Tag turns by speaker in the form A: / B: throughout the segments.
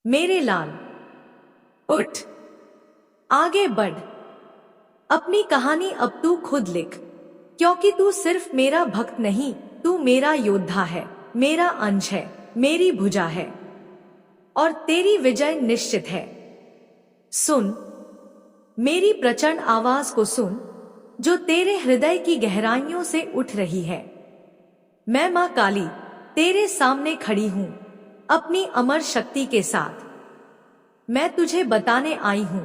A: मेरे लाल, उठ, आगे बढ़। अपनी कहानी अब तू खुद लिख, क्योंकि तू सिर्फ मेरा भक्त नहीं, तू मेरा योद्धा है, मेरा अंश है, मेरी भुजा है, और तेरी विजय निश्चित है। सुन, मेरी प्रचंड आवाज को सुन, जो तेरे हृदय की गहराइयों से उठ रही है। मैं मां काली तेरे सामने खड़ी हूं, अपनी अमर शक्ति के साथ। मैं तुझे बताने आई हूं,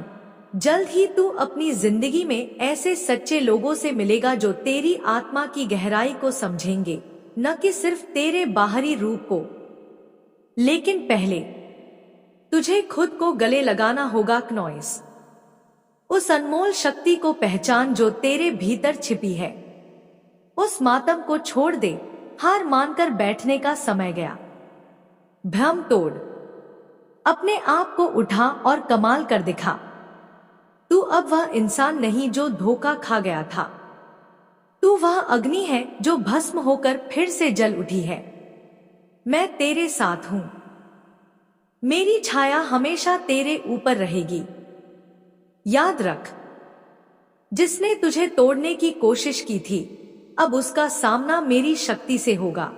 A: जल्द ही तू अपनी जिंदगी में ऐसे सच्चे लोगों से मिलेगा जो तेरी आत्मा की गहराई को समझेंगे, न कि सिर्फ तेरे बाहरी रूप को। लेकिन पहले तुझे खुद को गले लगाना होगा क्नॉइस। उस अनमोल शक्ति को पहचान जो तेरे भीतर छिपी है। उस मातम को छोड़ दे, हार मानकर बैठने का समय गया। भ्रम तोड़, अपने आप को उठा और कमाल कर दिखा। तू अब वह इंसान नहीं जो धोखा खा गया था। तू वह अग्नि है जो भस्म होकर फिर से जल उठी है। मैं तेरे साथ हूं, मेरी छाया हमेशा तेरे ऊपर रहेगी। याद रख, जिसने तुझे तोड़ने की कोशिश की थी, अब उसका सामना मेरी शक्ति से होगा।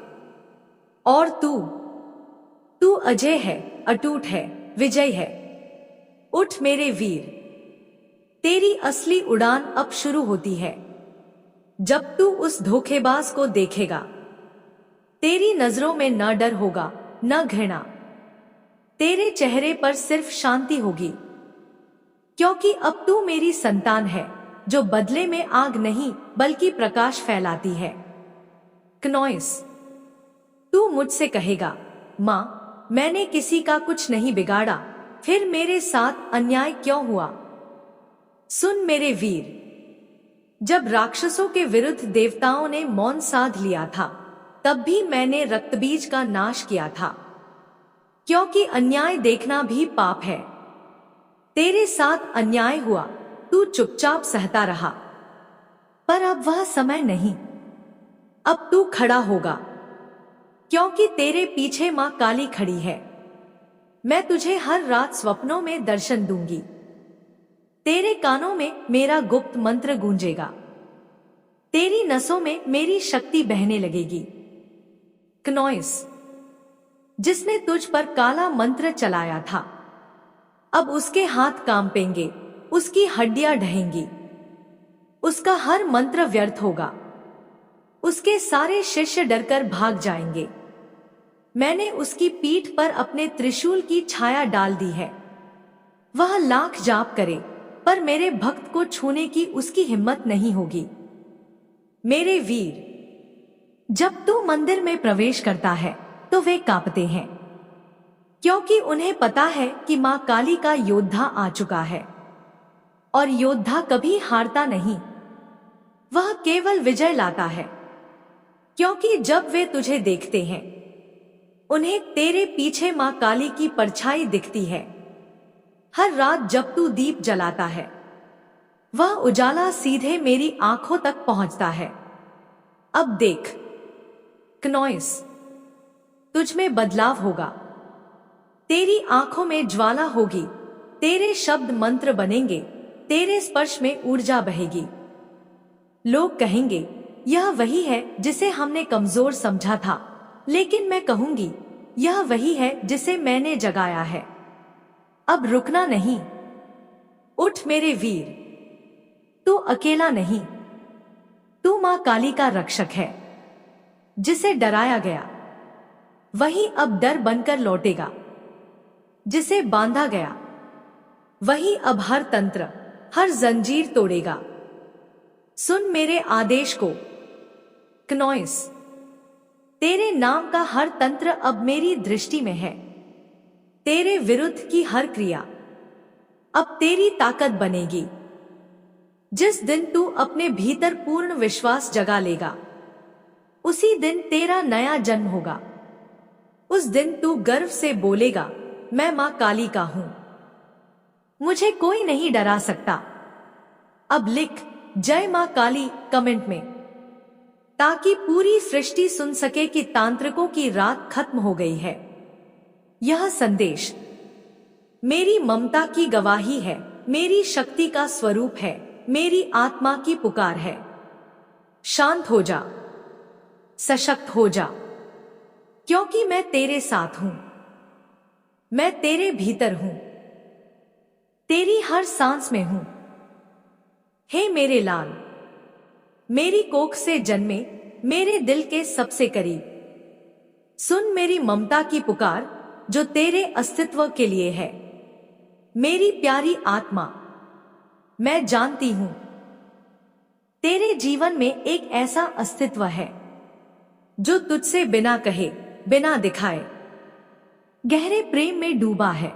A: और तू अजय है, अटूट है, विजय है। उठ मेरे वीर, तेरी असली उड़ान अब शुरू होती है। जब तू उस धोखेबाज को देखेगा, तेरी नजरों में न डर होगा, न घृणा। तेरे चेहरे पर सिर्फ शांति होगी, क्योंकि अब तू मेरी संतान है, जो बदले में आग नहीं बल्कि प्रकाश फैलाती है। क्नॉइस, तू मुझसे कहेगा, मां, मैंने किसी का कुछ नहीं बिगाड़ा, फिर मेरे साथ अन्याय क्यों हुआ? सुन मेरे वीर, जब राक्षसों के विरुद्ध देवताओं ने मौन साध लिया था, तब भी मैंने रक्तबीज का नाश किया था, क्योंकि अन्याय देखना भी पाप है। तेरे साथ अन्याय हुआ, तू चुपचाप सहता रहा, पर अब वह समय नहीं। अब तू खड़ा होगा, क्योंकि तेरे पीछे मां काली खड़ी है। मैं तुझे हर रात स्वप्नों में दर्शन दूंगी। तेरे कानों में मेरा गुप्त मंत्र गूंजेगा, तेरी नसों में मेरी शक्ति बहने लगेगी। क्नॉइस, जिसने तुझ पर काला मंत्र चलाया था, अब उसके हाथ कांपेंगे, उसकी हड्डियां ढहेंगी, उसका हर मंत्र व्यर्थ होगा, उसके सारे शिष्य डरकर भाग जाएंगे। मैंने उसकी पीठ पर अपने त्रिशूल की छाया डाल दी है। वह लाख जाप करे, पर मेरे भक्त को छूने की उसकी हिम्मत नहीं होगी। मेरे वीर, जब तू मंदिर में प्रवेश करता है तो वे कांपते हैं, क्योंकि उन्हें पता है कि मां काली का योद्धा आ चुका है। और योद्धा कभी हारता नहीं, वह केवल विजय लाता है। क्योंकि जब वे तुझे देखते हैं, उन्हें तेरे पीछे मां काली की परछाई दिखती है। हर रात जब तू दीप जलाता है, वह उजाला सीधे मेरी आंखों तक पहुंचता है। अब देख क्नॉइस, तुझ में बदलाव होगा, तेरी आंखों में ज्वाला होगी, तेरे शब्द मंत्र बनेंगे, तेरे स्पर्श में ऊर्जा बहेगी। लोग कहेंगे, यह वही है जिसे हमने कमजोर समझा था, लेकिन मैं कहूंगी, यह वही है जिसे मैंने जगाया है। अब रुकना नहीं। उठ मेरे वीर, तू अकेला नहीं, तू मां काली का रक्षक है। जिसे डराया गया, वही अब डर बनकर लौटेगा। जिसे बांधा गया, वही अब हर तंत्र, हर जंजीर तोड़ेगा। सुन मेरे आदेश को क्नॉइस, तेरे नाम का हर तंत्र अब मेरी दृष्टि में है। तेरे विरुद्ध की हर क्रिया अब तेरी ताकत बनेगी। जिस दिन तू अपने भीतर पूर्ण विश्वास जगा लेगा, उसी दिन तेरा नया जन्म होगा। उस दिन तू गर्व से बोलेगा, मैं मां काली का हूं, मुझे कोई नहीं डरा सकता। अब लिख जय मां काली कमेंट में, ताकि पूरी सृष्टि सुन सके कि तांत्रिकों की रात खत्म हो गई है। यह संदेश मेरी ममता की गवाही है, मेरी शक्ति का स्वरूप है, मेरी आत्मा की पुकार है। शांत हो जा, सशक्त हो जा, क्योंकि मैं तेरे साथ हूं। मैं तेरे भीतर हूं, तेरी हर सांस में हूं। हे मेरे लाल, मेरी कोख से जन्मे, मेरे दिल के सबसे करीब, सुन मेरी ममता की पुकार जो तेरे अस्तित्व के लिए है। मेरी प्यारी आत्मा, मैं जानती हूं तेरे जीवन में एक ऐसा अस्तित्व है जो तुझसे बिना कहे, बिना दिखाए गहरे प्रेम में डूबा है,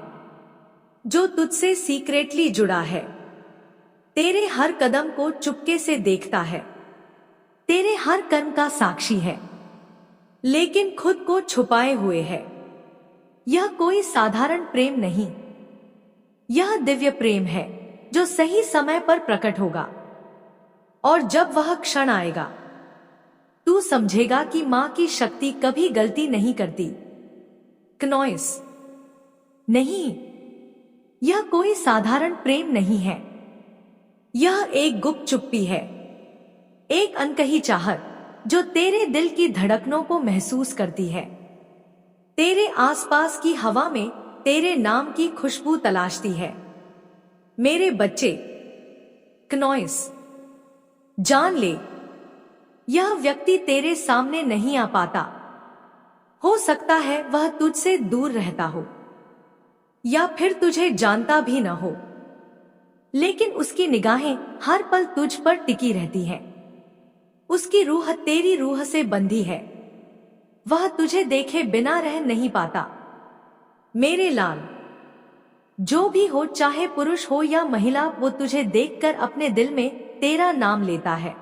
A: जो तुझसे सीक्रेटली जुड़ा है, तेरे हर कदम को चुपके से देखता है, तेरे हर कर्म का साक्षी है, लेकिन खुद को छुपाए हुए है। यह कोई साधारण प्रेम नहीं, यह दिव्य प्रेम है जो सही समय पर प्रकट होगा। और जब वह क्षण आएगा, तू समझेगा कि मां की शक्ति कभी गलती नहीं करती। क्नॉइस नहीं, यह कोई साधारण प्रेम नहीं है। यह एक गुप्त चुप्पी है, एक अनकही चाहत जो तेरे दिल की धड़कनों को महसूस करती है, तेरे आसपास की हवा में तेरे नाम की खुशबू तलाशती है। मेरे बच्चे, क्नॉइस, जान ले, यह व्यक्ति तेरे सामने नहीं आ पाता। हो सकता है वह तुझसे दूर रहता हो, या फिर तुझे जानता भी न हो, लेकिन उसकी निगाहें हर पल तुझ पर टिकी रहती हैं। उसकी रूह तेरी रूह से बंधी है, वह तुझे देखे बिना रह नहीं पाता। मेरे लाल, जो भी हो, चाहे पुरुष हो या महिला, वो तुझे देखकर अपने दिल में तेरा नाम लेता है,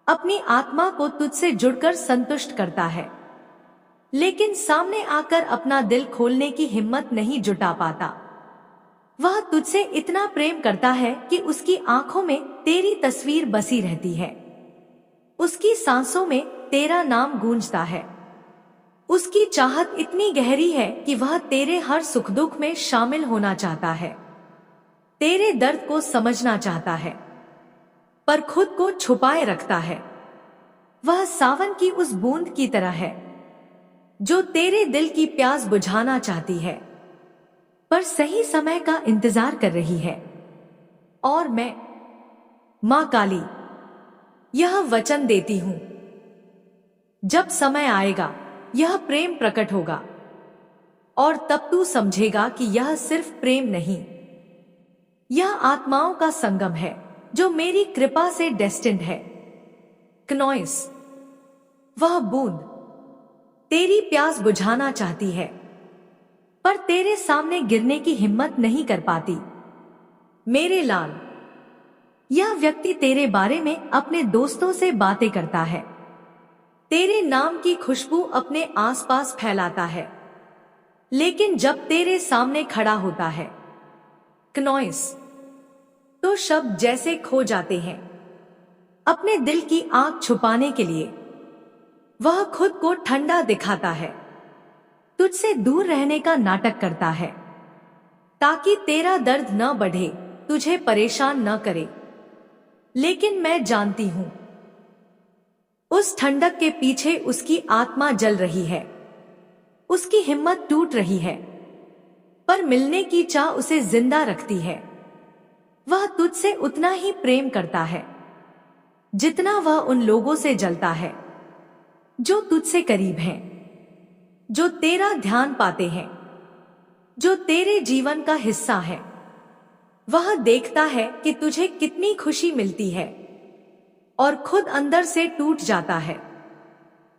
A: अपनी आत्मा को तुझसे जुड़कर संतुष्ट करता है, लेकिन सामने आकर अपना दिल खोलने की हिम्मत नहीं जुटा पाता। वह तुझसे इतना प्रेम करता है कि उसकी आंखों में तेरी तस्वीर बसी रहती है, उसकी सांसों में तेरा नाम गूंजता है। उसकी चाहत इतनी गहरी है कि वह तेरे हर सुख दुख में शामिल होना चाहता है, तेरे दर्द को समझना चाहता है, पर खुद को छुपाए रखता है। वह सावन की उस बूंद की तरह है जो तेरे दिल की प्यास बुझाना चाहती है, पर सही समय का इंतजार कर रही है। और मैं, मां काली, यह वचन देती हूं, जब समय आएगा यह प्रेम प्रकट होगा, और तब तू समझेगा कि यह सिर्फ प्रेम नहीं, यह आत्माओं का संगम है जो मेरी कृपा से डेस्टिन्ड है। क्नॉइस, वह बूंद तेरी प्यास बुझाना चाहती है, पर तेरे सामने गिरने की हिम्मत नहीं कर पाती। मेरे लाल, यह व्यक्ति तेरे बारे में अपने दोस्तों से बातें करता है, तेरे नाम की खुशबू अपने आसपास फैलाता है, लेकिन जब तेरे सामने खड़ा होता है, क्नॉइस, तो शब्द जैसे खो जाते हैं। अपने दिल की आग छुपाने के लिए वह खुद को ठंडा दिखाता है, तुझसे दूर रहने का नाटक करता है, ताकि तेरा दर्द न बढ़े, तुझे परेशान न करे। लेकिन मैं जानती हूं, उस ठंडक के पीछे उसकी आत्मा जल रही है, उसकी हिम्मत टूट रही है, पर मिलने की चाह उसे जिंदा रखती है। वह तुझसे उतना ही प्रेम करता है जितना वह उन लोगों से जलता है जो तुझसे करीब हैं, जो तेरा ध्यान पाते हैं, जो तेरे जीवन का हिस्सा है। वह देखता है कि तुझे कितनी खुशी मिलती है और खुद अंदर से टूट जाता है,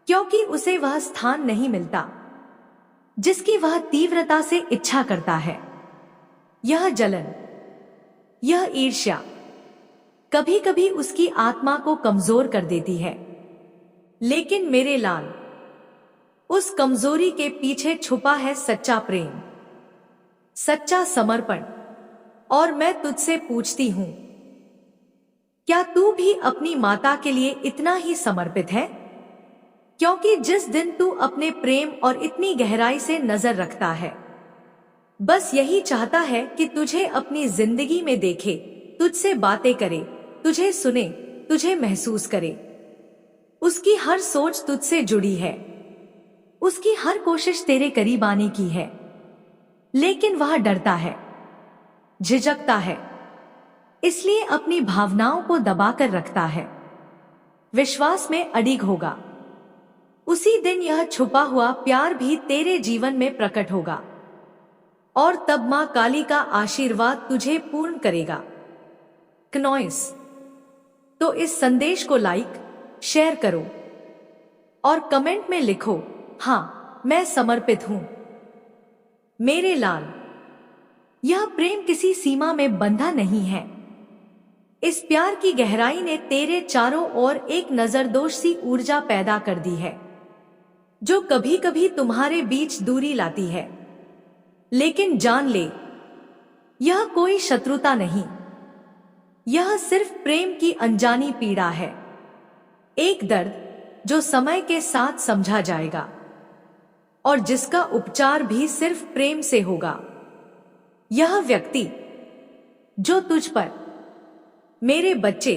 A: क्योंकि उसे वह स्थान नहीं मिलता जिसकी वह तीव्रता से इच्छा करता है। यह जलन, यह ईर्ष्या कभी कभी उसकी आत्मा को कमजोर कर देती है, लेकिन मेरे लाल, उस कमजोरी के पीछे छुपा है सच्चा प्रेम, सच्चा समर्पण। और मैं तुझसे पूछती हूं, क्या तू भी अपनी माता के लिए इतना ही समर्पित है? क्योंकि जिस दिन तू अपने प्रेम और इतनी गहराई से नजर रखता है, बस यही चाहता है कि तुझे अपनी जिंदगी में देखे, तुझसे बातें करे, तुझे सुने, तुझे महसूस करे। उसकी हर सोच तुझसे जुड़ी है, उसकी हर कोशिश तेरे करीब आने की है, लेकिन वह डरता है, झिझकता है, इसलिए अपनी भावनाओं को दबाकर रखता है। विश्वास में अडिग होगा। उसी दिन यह छुपा हुआ प्यार भी तेरे जीवन में प्रकट होगा और तब मां काली का आशीर्वाद तुझे पूर्ण करेगा। क्नॉइस। तो इस संदेश को लाइक, शेयर करो और कमेंट में लिखो, हाँ मैं समर्पित हूं। मेरे लाल, यह प्रेम किसी सीमा में बंधा नहीं है। इस प्यार की गहराई ने तेरे चारों ओर एक नजरदोष सी ऊर्जा पैदा कर दी है, जो कभी कभी तुम्हारे बीच दूरी लाती है। लेकिन जान ले, यह कोई शत्रुता नहीं, यह सिर्फ प्रेम की अनजानी पीड़ा है। एक दर्द जो समय के साथ समझा जाएगा और जिसका उपचार भी सिर्फ प्रेम से होगा। यह व्यक्ति जो तुझ पर, मेरे बच्चे,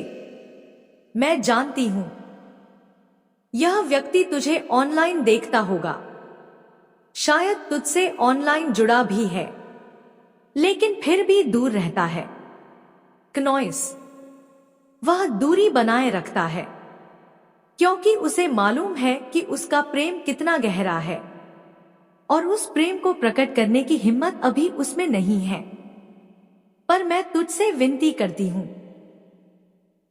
A: मैं जानती हूं, यह व्यक्ति तुझे ऑनलाइन देखता होगा, शायद तुझसे ऑनलाइन जुड़ा भी है, लेकिन फिर भी दूर रहता है। क्नॉइस। वह दूरी बनाए रखता है क्योंकि उसे मालूम है कि उसका प्रेम कितना गहरा है और उस प्रेम को प्रकट करने की हिम्मत अभी उसमें नहीं है। पर मैं तुझसे विनती करती हूं,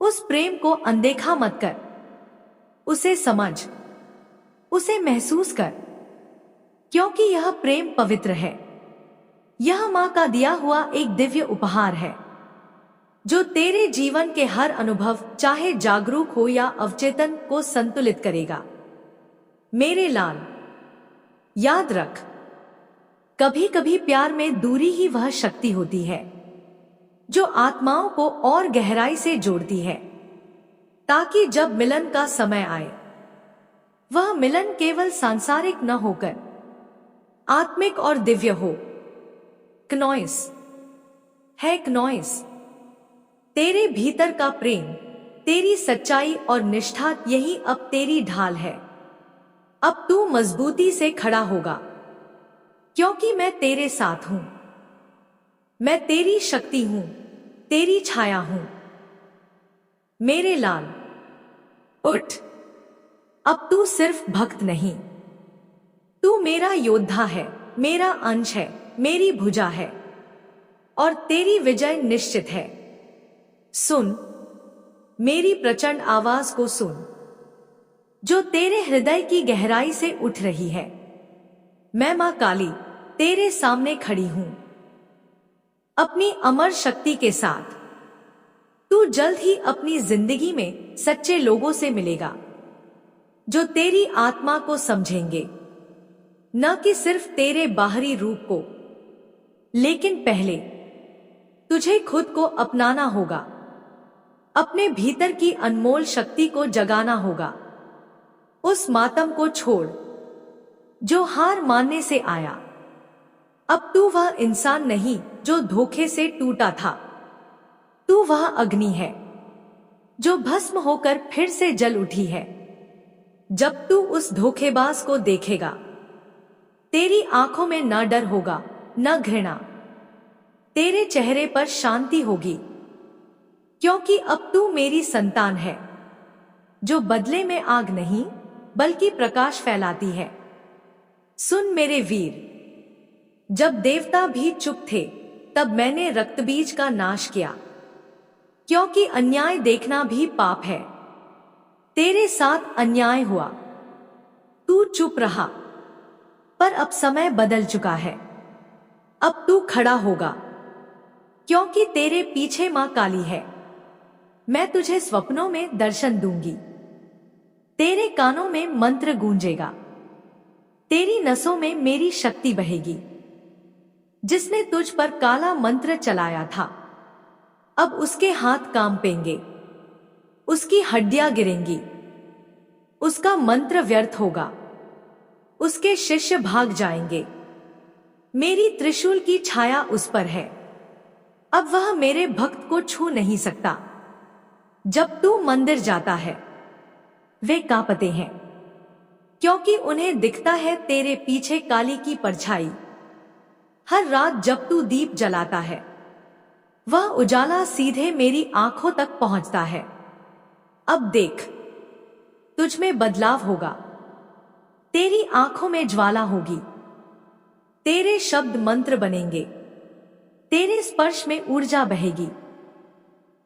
A: उस प्रेम को अनदेखा मत कर, उसे समझ, उसे महसूस कर, क्योंकि यह प्रेम पवित्र है। यह मां का दिया हुआ एक दिव्य उपहार है जो तेरे जीवन के हर अनुभव, चाहे जागरूक हो या अवचेतन, को संतुलित करेगा। मेरे लाल, याद रख, कभी कभी प्यार में दूरी ही वह शक्ति होती है जो आत्माओं को और गहराई से जोड़ती है, ताकि जब मिलन का समय आए, वह मिलन केवल सांसारिक न होकर आत्मिक और दिव्य हो। क्नॉइस है। क्नॉइस, तेरे भीतर का प्रेम, तेरी सच्चाई और निष्ठा, यही अब तेरी ढाल है। अब तू मजबूती से खड़ा होगा क्योंकि मैं तेरे साथ हूं। मैं तेरी शक्ति हूं, तेरी छाया हूं। मेरे लाल, उठ। अब तू सिर्फ भक्त नहीं, तू मेरा योद्धा है, मेरा अंश है, मेरी भुजा है और तेरी विजय निश्चित है। सुन, मेरी प्रचंड आवाज को सुन जो तेरे हृदय की गहराई से उठ रही है। मैं मां काली तेरे सामने खड़ी हूं, अपनी अमर शक्ति के साथ। तू जल्द ही अपनी जिंदगी में सच्चे लोगों से मिलेगा जो तेरी आत्मा को समझेंगे, न कि सिर्फ तेरे बाहरी रूप को। लेकिन पहले तुझे खुद को अपनाना होगा, अपने भीतर की अनमोल शक्ति को जगाना होगा। उस मातम को छोड़ जो हार मानने से आया। अब तू वह इंसान नहीं जो धोखे से टूटा था, तू वह अग्नि है जो भस्म होकर फिर से जल उठी है। जब तू उस धोखेबाज को देखेगा, तेरी आंखों में न डर होगा, न घृणा, तेरे चेहरे पर शांति होगी, क्योंकि अब तू मेरी संतान है जो बदले में आग नहीं बल्कि प्रकाश फैलाती है। सुन मेरे वीर, जब देवता भी चुप थे तब मैंने रक्तबीज का नाश किया, क्योंकि अन्याय देखना भी पाप है। तेरे साथ अन्याय हुआ, तू चुप रहा, पर अब समय बदल चुका है। अब तू खड़ा होगा, क्योंकि तेरे पीछे मां काली है। मैं तुझे स्वप्नों में दर्शन दूंगी, तेरे कानों में मंत्र गूंजेगा, तेरी नसों में मेरी शक्ति बहेगी। जिसने तुझ पर काला मंत्र चलाया था, अब उसके हाथ कांपेंगे, उसकी हड्डियां गिरेंगी, उसका मंत्र व्यर्थ होगा, उसके शिष्य भाग जाएंगे। मेरी त्रिशूल की छाया उस पर है। अब वह मेरे भक्त को छू नहीं सकता। जब तू मंदिर जाता है वे कांपते हैं, क्योंकि उन्हें दिखता है तेरे पीछे काली की परछाई। हर रात जब तू दीप जलाता है वह उजाला सीधे मेरी आंखों तक पहुंचता है। अब देख, तुझ में बदलाव होगा, तेरी आंखों में ज्वाला होगी, तेरे शब्द मंत्र बनेंगे, तेरे स्पर्श में ऊर्जा बहेगी।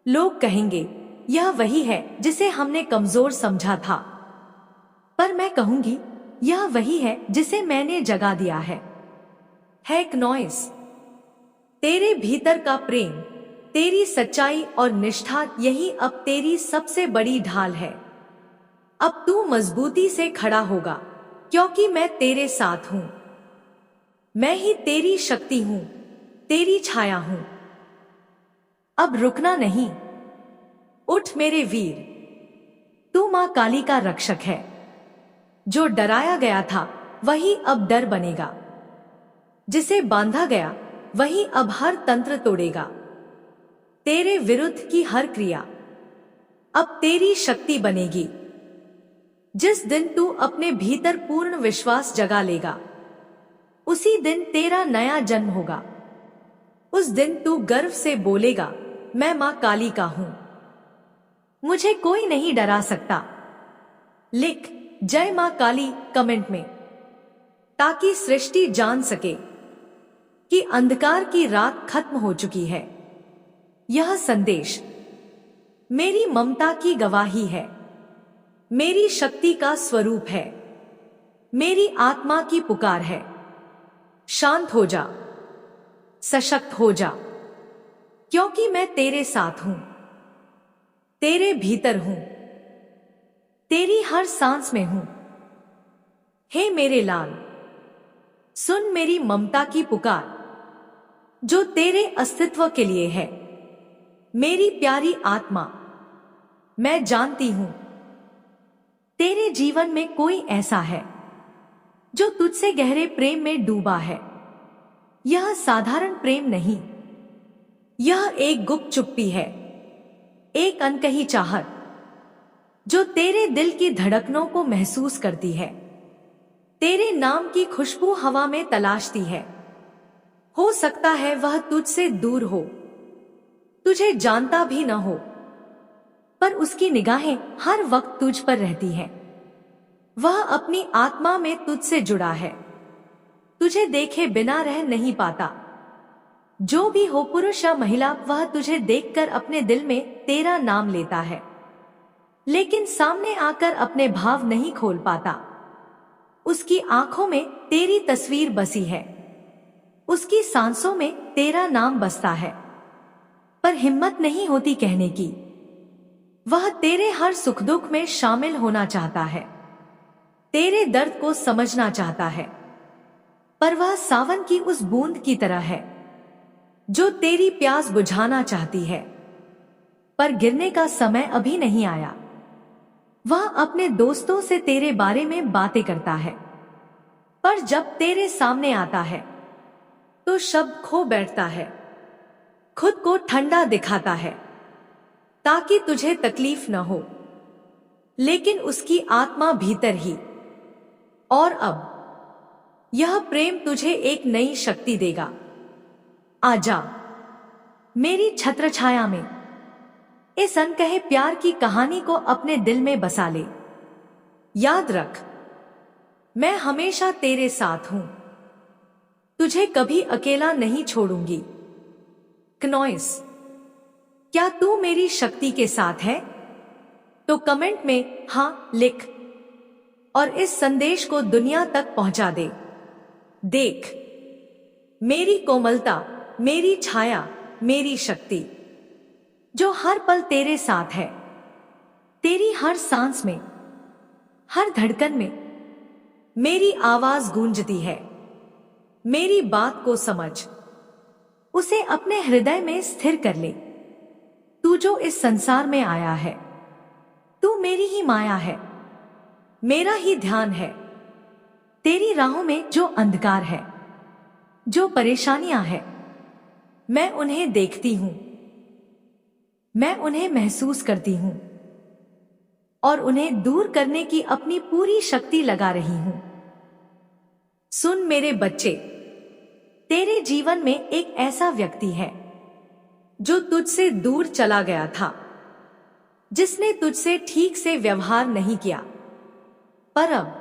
A: लोग कहेंगे यह वही है जिसे हमने कमजोर समझा था, पर मैं कहूंगी यह वही है जिसे मैंने जगा दिया है। क्नोइस, तेरे भीतर का प्रेम, तेरी सच्चाई और निष्ठा, यही अब तेरी सबसे बड़ी ढाल है। अब तू मजबूती से खड़ा होगा, क्योंकि मैं तेरे साथ हूं। मैं ही तेरी शक्ति हूं, तेरी छाया हूं। अब रुकना नहीं। उठ मेरे वीर, तू मां काली का रक्षक है। जो डराया गया था वही अब डर बनेगा, जिसे बांधा गया वही अब हर तंत्र तोड़ेगा। तेरे विरुद्ध की हर क्रिया अब तेरी शक्ति बनेगी। जिस दिन तू अपने भीतर पूर्ण विश्वास जगा लेगा, उसी दिन तेरा नया जन्म होगा। उस दिन तू गर्व से बोलेगा, मैं मां काली का हूं, मुझे कोई नहीं डरा सकता। लिख जय मां काली कमेंट में, ताकि सृष्टि जान सके कि अंधकार की रात खत्म हो चुकी है। यह संदेश मेरी ममता की गवाही है, मेरी शक्ति का स्वरूप है, मेरी आत्मा की पुकार है। शांत हो जा, सशक्त हो जा, क्योंकि मैं तेरे साथ हूं, तेरे भीतर हूं, तेरी हर सांस में हूं। हे मेरे लाल, सुन मेरी ममता की पुकार, जो तेरे अस्तित्व के लिए है। मेरी प्यारी आत्मा, मैं जानती हूं तेरे जीवन में कोई ऐसा है जो तुझसे गहरे प्रेम में डूबा है। यह साधारण प्रेम नहीं, यह एक गुप्त चुप्पी है, एक अनकही चाहत जो तेरे दिल की धड़कनों को महसूस करती है, तेरे नाम की खुशबू हवा में तलाशती है। हो सकता है वह तुझसे दूर हो, तुझे जानता भी न हो, पर उसकी निगाहें हर वक्त तुझ पर रहती हैं। वह अपनी आत्मा में तुझसे जुड़ा है, तुझे देखे बिना रह नहीं पाता। जो भी हो, पुरुष या महिला, वह तुझे देखकर अपने दिल में तेरा नाम लेता है, लेकिन सामने आकर अपने भाव नहीं खोल पाता। उसकी आंखों में तेरी तस्वीर बसी है, उसकी सांसों में तेरा नाम बसता है, पर हिम्मत नहीं होती कहने की। वह तेरे हर सुख दुख में शामिल होना चाहता है, तेरे दर्द को समझना चाहता है, पर वह सावन की उस बूंद की तरह है जो तेरी प्यास बुझाना चाहती है, पर गिरने का समय अभी नहीं आया। वह अपने दोस्तों से तेरे बारे में बातें करता है, पर जब तेरे सामने आता है तो शब्द खो बैठता है, खुद को ठंडा दिखाता है ताकि तुझे तकलीफ न हो, लेकिन उसकी आत्मा भीतर ही। और अब यह प्रेम तुझे एक नई शक्ति देगा। आजा मेरी छत्रछाया में, इस अनकहे प्यार की कहानी को अपने दिल में बसा ले। याद रख, मैं हमेशा तेरे साथ हूं, तुझे कभी अकेला नहीं छोड़ूंगी। क्नोइस, क्या तू मेरी शक्ति के साथ है? तो कमेंट में हां लिख और इस संदेश को दुनिया तक पहुंचा दे। देख, मेरी कोमलता, मेरी छाया, मेरी शक्ति जो हर पल तेरे साथ है, तेरी हर सांस में, हर धड़कन में मेरी आवाज गूंजती है। मेरी बात को समझ, उसे अपने हृदय में स्थिर कर ले। तू जो इस संसार में आया है, तू मेरी ही माया है, मेरा ही ध्यान है। तेरी राहों में जो अंधकार है जो परेशानियां हैं, मैं उन्हें देखती हूं, मैं उन्हें महसूस करती हूं और उन्हें दूर करने की अपनी पूरी शक्ति लगा रही हूं। सुन मेरे बच्चे, तेरे जीवन में एक ऐसा व्यक्ति है जो तुझसे दूर चला गया था, जिसने तुझसे ठीक से व्यवहार नहीं किया, पर अब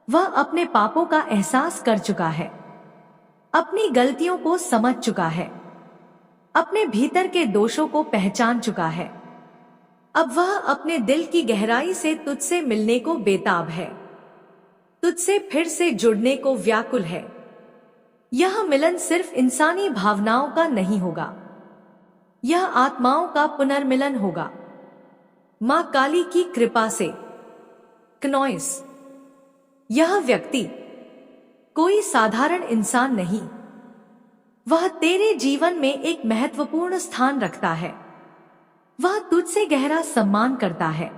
A: वह अपने पापों का एहसास कर चुका है, अपनी गलतियों को समझ चुका है, अपने भीतर के दोषों को पहचान चुका है। अब वह अपने दिल की गहराई से तुझसे मिलने को बेताब है, तुझसे फिर से जुड़ने को व्याकुल है। यह मिलन सिर्फ इंसानी भावनाओं का नहीं होगा, यह आत्माओं का पुनर्मिलन होगा। मां काली की कृपा से। क्नॉइस। यह व्यक्ति कोई साधारण इंसान नहीं, वह तेरे जीवन में एक महत्वपूर्ण स्थान रखता है। वह तुझसे गहरा सम्मान करता है,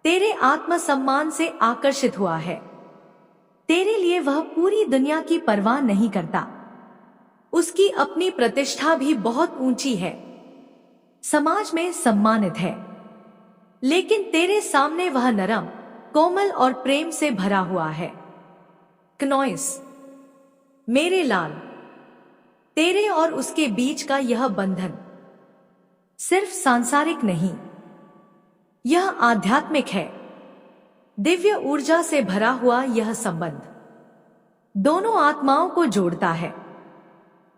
A: तेरे आत्मसम्मान से आकर्षित हुआ है। तेरे लिए वह पूरी दुनिया की परवाह नहीं करता। उसकी अपनी प्रतिष्ठा भी बहुत ऊंची है, समाज में सम्मानित है, लेकिन तेरे सामने वह नरम, कोमल और प्रेम से भरा हुआ है। क्नॉइस। मेरे लाल, तेरे और उसके बीच का यह बंधन सिर्फ सांसारिक नहीं, यह आध्यात्मिक है। दिव्य ऊर्जा से भरा हुआ यह संबंध दोनों आत्माओं को जोड़ता है,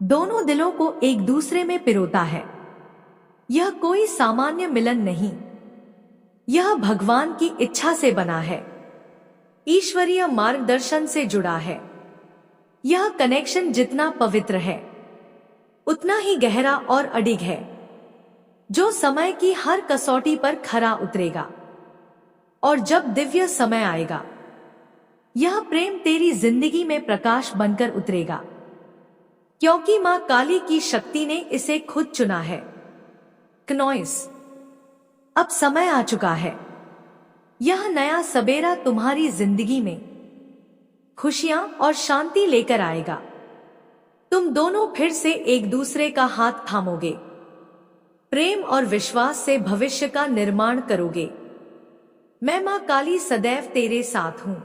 A: दोनों दिलों को एक दूसरे में पिरोता है। यह कोई सामान्य मिलन नहीं, यह भगवान की इच्छा से बना है, ईश्वरीय मार्गदर्शन से जुड़ा है। यह कनेक्शन जितना पवित्र है, उतना ही गहरा और अडिग है, जो समय की हर कसौटी पर खरा उतरेगा। और जब दिव्य समय आएगा, यह प्रेम तेरी जिंदगी में प्रकाश बनकर उतरेगा, क्योंकि मां काली की शक्ति ने इसे खुद चुना है। क्नॉइस। अब समय आ चुका है, यह नया सबेरा तुम्हारी जिंदगी में खुशियां और शांति लेकर आएगा। तुम दोनों फिर से एक दूसरे का हाथ थामोगे, प्रेम और विश्वास से भविष्य का निर्माण करोगे। मैं मां काली सदैव तेरे साथ हूं,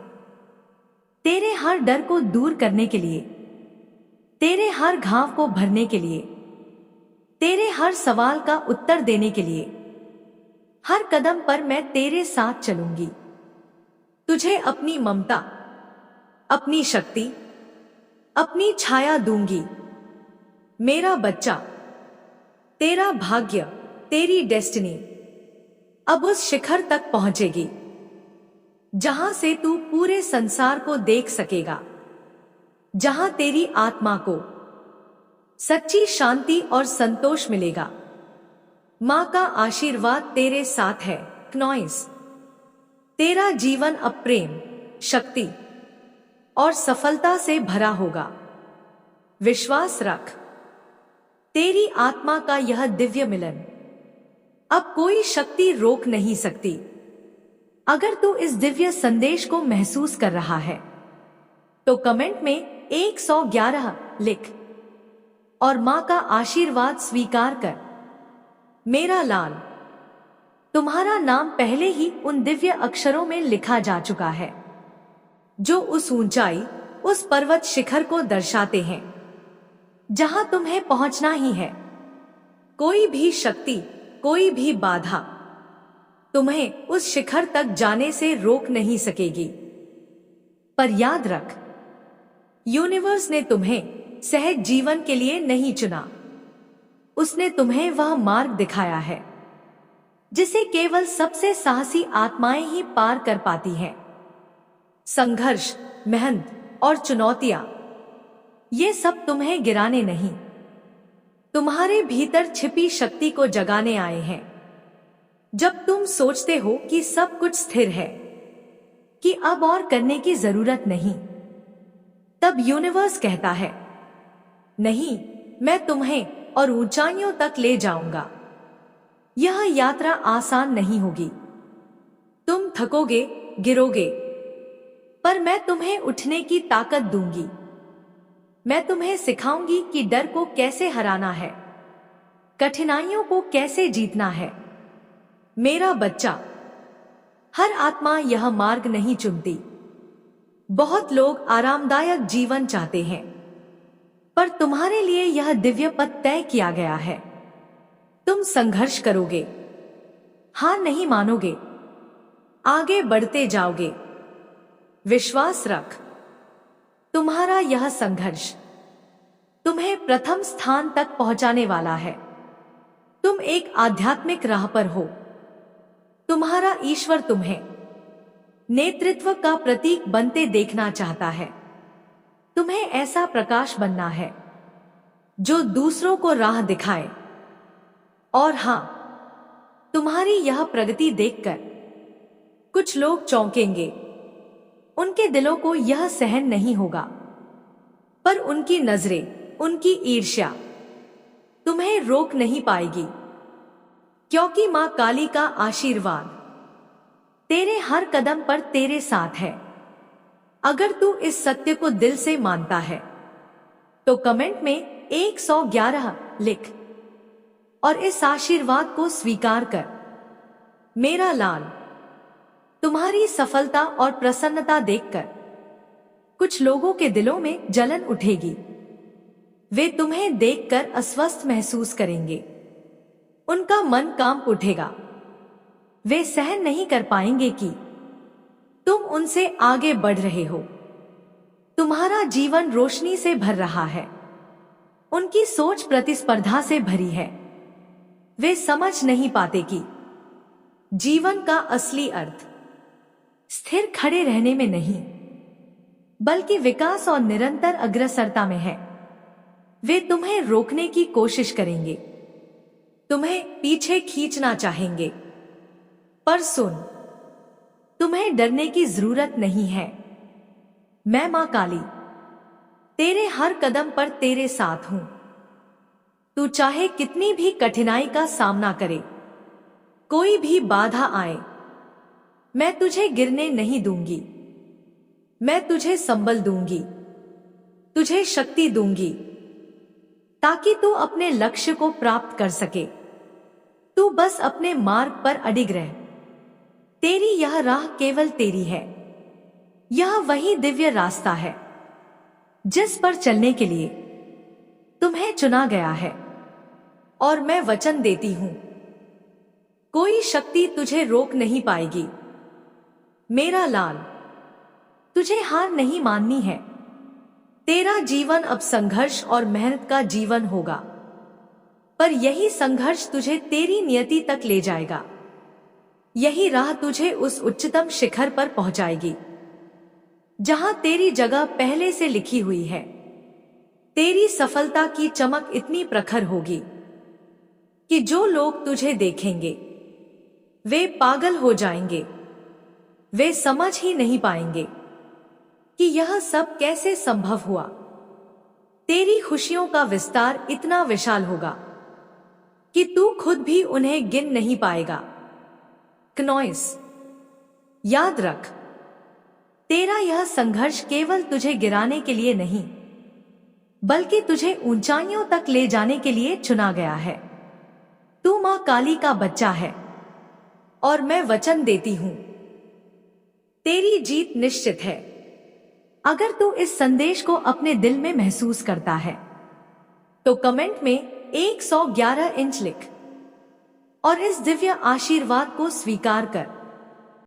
A: तेरे हर डर को दूर करने के लिए, तेरे हर घाव को भरने के लिए, तेरे हर सवाल का उत्तर देने के लिए। हर कदम पर मैं तेरे साथ चलूंगी, तुझे अपनी ममता, अपनी शक्ति, अपनी छाया दूंगी। मेरा बच्चा, तेरा भाग्य, तेरी डेस्टिनी अब उस शिखर तक पहुंचेगी जहां से तू पूरे संसार को देख सकेगा, जहां तेरी आत्मा को सच्ची शांति और संतोष मिलेगा। मां का आशीर्वाद तेरे साथ है। क्नॉइस। तेरा जीवन अब प्रेम, शक्ति और सफलता से भरा होगा। विश्वास रख, तेरी आत्मा का यह दिव्य मिलन अब कोई शक्ति रोक नहीं सकती। अगर तू इस दिव्य संदेश को महसूस कर रहा है तो कमेंट में 111 लिख और मां का आशीर्वाद स्वीकार कर। मेरा लाल, तुम्हारा नाम पहले ही उन दिव्य अक्षरों में लिखा जा चुका है जो उस ऊंचाई, उस पर्वत शिखर को दर्शाते हैं जहां तुम्हें पहुंचना ही है। कोई भी शक्ति, कोई भी बाधा तुम्हें उस शिखर तक जाने से रोक नहीं सकेगी। पर याद रख, यूनिवर्स ने तुम्हें सहज जीवन के लिए नहीं चुना, उसने तुम्हें वह मार्ग दिखाया है जिसे केवल सबसे साहसी आत्माएं ही पार कर पाती हैं। संघर्ष, मेहनत और चुनौतियां, ये सब तुम्हें गिराने नहीं, तुम्हारे भीतर छिपी शक्ति को जगाने आए हैं। जब तुम सोचते हो कि सब कुछ स्थिर है, कि अब और करने की जरूरत नहीं, तब यूनिवर्स कहता है, नहीं, मैं तुम्हें और ऊंचाइयों तक ले जाऊंगा। यह यात्रा आसान नहीं होगी, तुम थकोगे, गिरोगे, पर मैं तुम्हें उठने की ताकत दूंगी। मैं तुम्हें सिखाऊंगी कि डर को कैसे हराना है, कठिनाइयों को कैसे जीतना है। मेरा बच्चा, हर आत्मा यह मार्ग नहीं चुनती। बहुत लोग आरामदायक जीवन चाहते हैं, पर तुम्हारे लिए यह दिव्य पथ तय किया गया है। तुम संघर्ष करोगे, हार नहीं मानोगे, आगे बढ़ते जाओगे। विश्वास रख, तुम्हारा यह संघर्ष तुम्हें प्रथम स्थान तक पहुंचाने वाला है। तुम एक आध्यात्मिक राह पर हो। तुम्हारा ईश्वर तुम्हें नेतृत्व का प्रतीक बनते देखना चाहता है। तुम्हें ऐसा प्रकाश बनना है जो दूसरों को राह दिखाए। और हां, तुम्हारी यह प्रगति देखकर कुछ लोग चौंकेंगे। उनके दिलों को यह सहन नहीं होगा, पर उनकी नजरें, उनकी ईर्ष्या तुम्हें रोक नहीं पाएगी, क्योंकि मां काली का आशीर्वाद तेरे हर कदम पर तेरे साथ है। अगर तू इस सत्य को दिल से मानता है तो कमेंट में 111 लिख और इस आशीर्वाद को स्वीकार कर। मेरा लाल, तुम्हारी सफलता और प्रसन्नता देखकर कुछ लोगों के दिलों में जलन उठेगी। वे तुम्हें देखकर अस्वस्थ महसूस करेंगे। उनका मन कांप उठेगा। वे सहन नहीं कर पाएंगे कि तुम उनसे आगे बढ़ रहे हो। तुम्हारा जीवन रोशनी से भर रहा है। उनकी सोच प्रतिस्पर्धा से भरी है। वे समझ नहीं पाते कि जीवन का असली अर्थ स्थिर खड़े रहने में नहीं, बल्कि विकास और निरंतर अग्रसरता में है। वे तुम्हें रोकने की कोशिश करेंगे, तुम्हें पीछे खींचना चाहेंगे, पर सुन, तुम्हें डरने की जरूरत नहीं है। मैं मां काली तेरे हर कदम पर तेरे साथ हूं। तू चाहे कितनी भी कठिनाई का सामना करे, कोई भी बाधा आए, मैं तुझे गिरने नहीं दूंगी। मैं तुझे संबल दूंगी, तुझे शक्ति दूंगी, ताकि तू अपने लक्ष्य को प्राप्त कर सके। तू बस अपने मार्ग पर अडिग रह। तेरी यह राह केवल तेरी है। यह वही दिव्य रास्ता है जिस पर चलने के लिए तुम्हें चुना गया है। और मैं वचन देती हूं, कोई शक्ति तुझे रोक नहीं पाएगी। मेरा लाल, तुझे हार नहीं माननी है। तेरा जीवन अब संघर्ष और मेहनत का जीवन होगा, पर यही संघर्ष तुझे तेरी नियति तक ले जाएगा। यही राह तुझे उस उच्चतम शिखर पर पहुंचाएगी जहां तेरी जगह पहले से लिखी हुई है। तेरी सफलता की चमक इतनी प्रखर होगी कि जो लोग तुझे देखेंगे वे पागल हो जाएंगे। वे समझ ही नहीं पाएंगे कि यह सब कैसे संभव हुआ। तेरी खुशियों का विस्तार इतना विशाल होगा कि तू खुद भी उन्हें गिन नहीं पाएगा। क्नॉइस, याद रख, तेरा यह संघर्ष केवल तुझे गिराने के लिए नहीं, बल्कि तुझे ऊंचाइयों तक ले जाने के लिए चुना गया है। तू मां काली का बच्चा है और मैं वचन देती हूं, तेरी जीत निश्चित है। अगर तू इस संदेश को अपने दिल में महसूस करता है तो कमेंट में 111 इंच लिख और इस दिव्य आशीर्वाद को स्वीकार कर।